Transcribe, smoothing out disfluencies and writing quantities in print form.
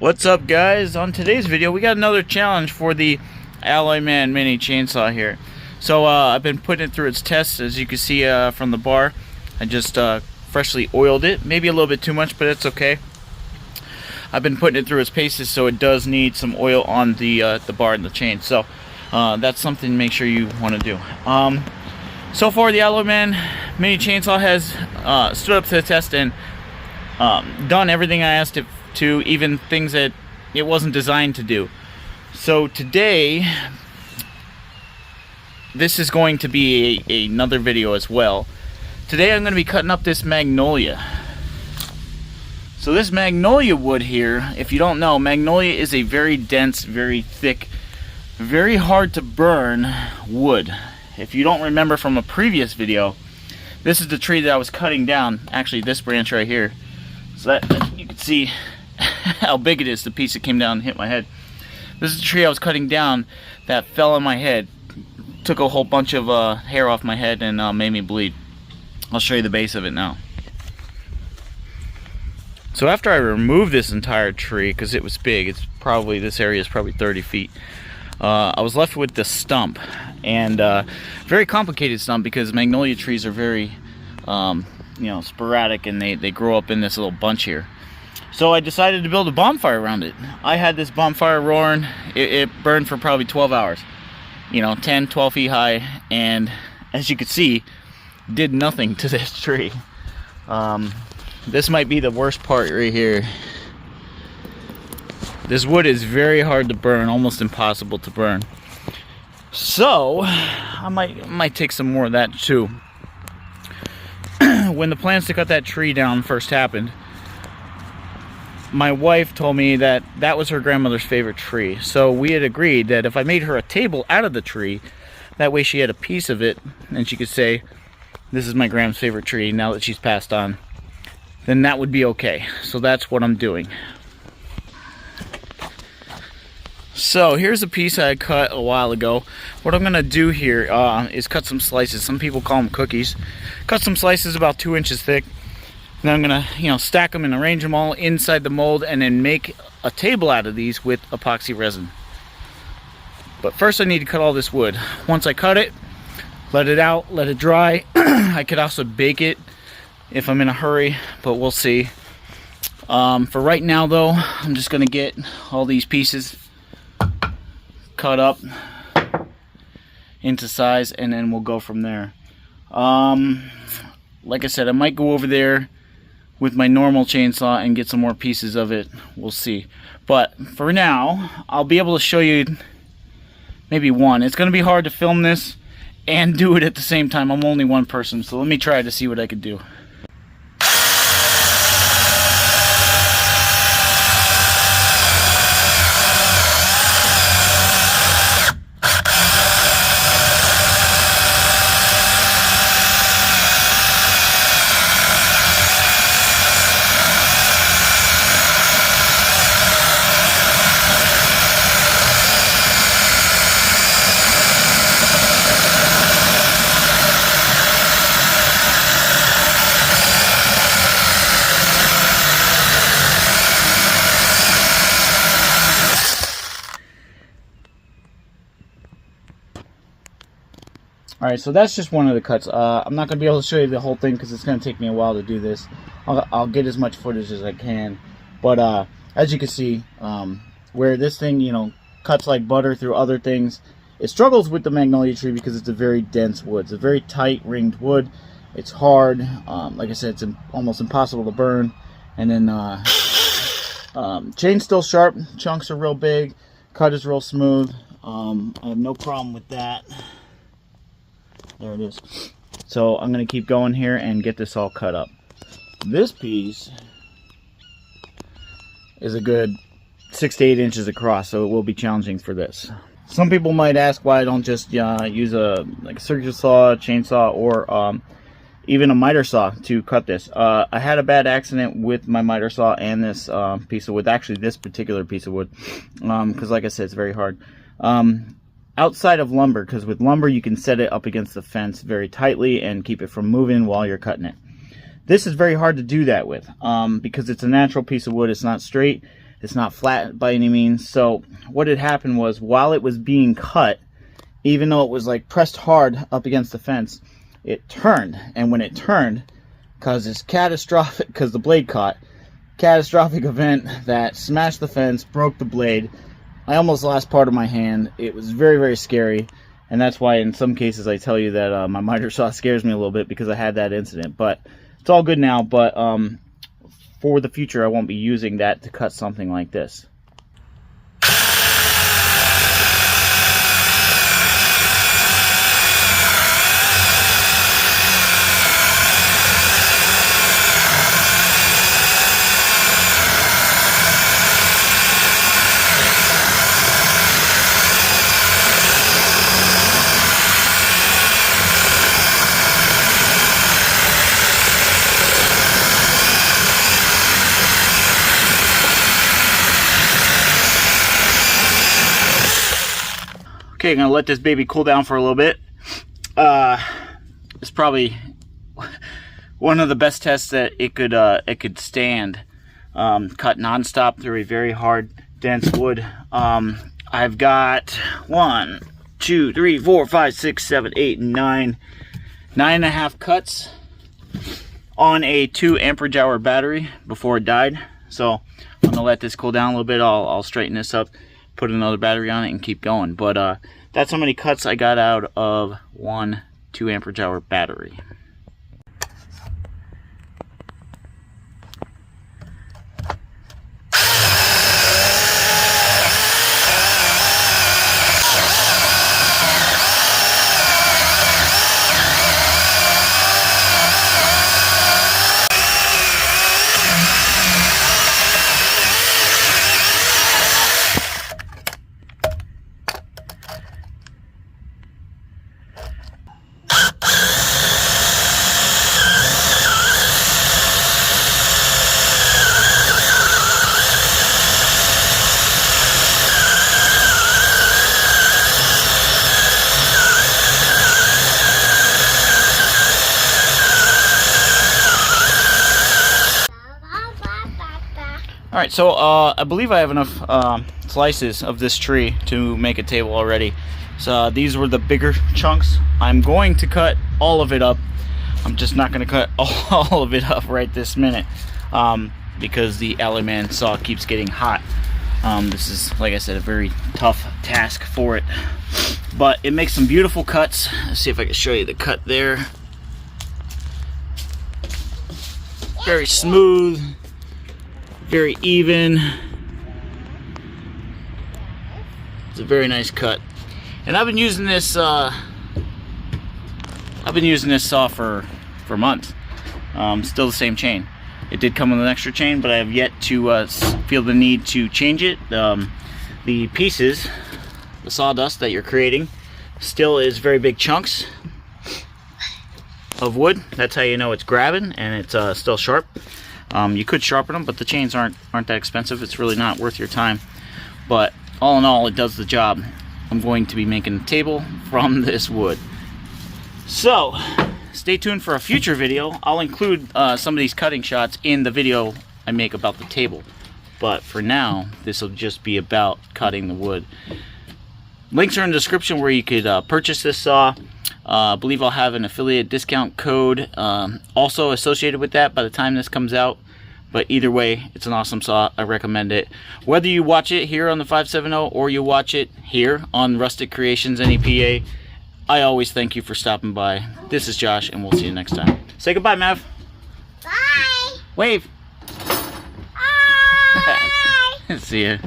What's up, guys? On today's video we got another challenge for the Alloyman mini chainsaw here. So I've been putting it through its tests, as you can see from the bar. I just freshly oiled it, maybe a little bit too much, but it's okay. I've been putting it through its paces, so it does need some oil on the bar and the chain. So that's something to make sure you want to do. So far, the Alloyman mini chainsaw has stood up to the test and done everything I asked it to, even things that it wasn't designed to do. So today, this is going to be another video as well. Today I'm going to be cutting up this magnolia. So this magnolia wood here, if you don't know, magnolia is a very dense, very thick, very hard to burn wood. If you don't remember from a previous video, this is the tree that I was cutting down. Actually, this branch right here. So that you can see how big it is, the piece that came down and hit my head. This is the tree I was cutting down that fell on my head. Took a whole bunch of hair off my head and made me bleed. I'll show you the base of it now. So after I removed this entire tree, because it was big, this area is probably 30 feet, I was left with the stump. And very complicated stump, because magnolia trees are very sporadic, and they grow up in this little bunch here. So I decided to build a bonfire around it. I had this bonfire roaring. It burned for probably 12 hours. 10, 12 feet high, and as you can see, did nothing to this tree. This might be the worst part right here. This wood is very hard to burn, almost impossible to burn. So I might take some more of that too. When the plans to cut that tree down first happened, my wife told me that that was her grandmother's favorite tree. So we had agreed that if I made her a table out of the tree, that way she had a piece of it and she could say, this is my grandma's favorite tree now that she's passed on, then that would be okay. So that's what I'm doing. So here's a piece I cut a while ago. What I'm gonna do here is cut some slices. Some people call them cookies. Cut some slices about 2 inches thick. Then I'm gonna, stack them and arrange them all inside the mold, and then make a table out of these with epoxy resin. But first I need to cut all this wood. Once I cut it, let it out, let it dry. I could also bake it if I'm in a hurry, but we'll see. For right now though, I'm just gonna get all these pieces cut up into size, and then we'll go from there. Like I said, I might go over there with my normal chainsaw and get some more pieces of it. We'll see. But for now, I'll be able to show you maybe one. It's gonna be hard to film this and do it at the same time. I'm only one person, so let me try to see what I could do. Alright, so that's just one of the cuts. I'm not going to be able to show you the whole thing because it's going to take me a while to do this. I'll get as much footage as I can. But as you can see, where this thing, cuts like butter through other things, it struggles with the magnolia tree because it's a very dense wood. It's a very tight ringed wood. It's hard. Like I said, it's almost impossible to burn. And then chain's still sharp. Chunks are real big. Cut is real smooth. I have no problem with that. There it is. So I'm going to keep going here and get this all cut up. This piece is a good 6 to 8 inches across, so it will be challenging for this. Some people might ask why I don't just use a circular saw, chainsaw, or even a miter saw to cut this. I had a bad accident with my miter saw and this piece of wood. Actually, this particular piece of wood, because like I said, it's very hard. Outside of lumber, because with lumber you can set it up against the fence very tightly and keep it from moving while you're cutting it. This is very hard to do that with because it's a natural piece of wood. It's not straight, It's not flat by any means. So what had happened was, while it was being cut, even though it was like pressed hard up against the fence, it turned. And when it turned, caused this catastrophic, because the blade caught, catastrophic event that smashed the fence, broke the blade. I almost lost part of my hand. It was very, very scary. And that's why in some cases I tell you that my miter saw scares me a little bit, because I had that incident. But it's all good now. But for the future, I won't be using that to cut something like this. Okay, I'm gonna let this baby cool down for a little bit. It's probably one of the best tests that it could stand. Cut non-stop through a very hard, dense wood. I've got 1, 2, 3, 4, 5, 6, 7, 8, 9, 9.5 cuts on a 2 amperage hour battery before it died. So I'm gonna let this cool down a little bit. I'll straighten this up, put another battery on it, and keep going. But that's how many cuts I got out of one 2 amperage hour battery. Alright, so I believe I have enough slices of this tree to make a table already. So these were the bigger chunks. I'm going to cut all of it up. I'm just not going to cut all of it up right this minute because the Alloyman saw keeps getting hot. This is, like I said, a very tough task for it. But it makes some beautiful cuts. Let's see if I can show you the cut there. Very smooth. Very even. It's a very nice cut, and I've been using this. saw for months. Still the same chain. It did come with an extra chain, but I have yet to feel the need to change it. The pieces, the sawdust that you're creating, still is very big chunks of wood. That's how you know it's grabbing and it's still sharp. You could sharpen them, but the chains aren't that expensive. It's really not worth your time. But all in all, it does the job. I'm going to be making a table from this wood. So stay tuned for a future video. I'll include some of these cutting shots in the video I make about the table. But for now, this will just be about cutting the wood. Links are in the description where you could purchase this saw. I believe I'll have an affiliate discount code also associated with that by the time this comes out. But either way, it's an awesome saw. I recommend it. Whether you watch it here on the 570 or you watch it here on Rustic Creations NEPA, I always thank you for stopping by. This is Josh, and we'll see you next time. Say goodbye, Mav. Bye. Wave. Bye. See ya.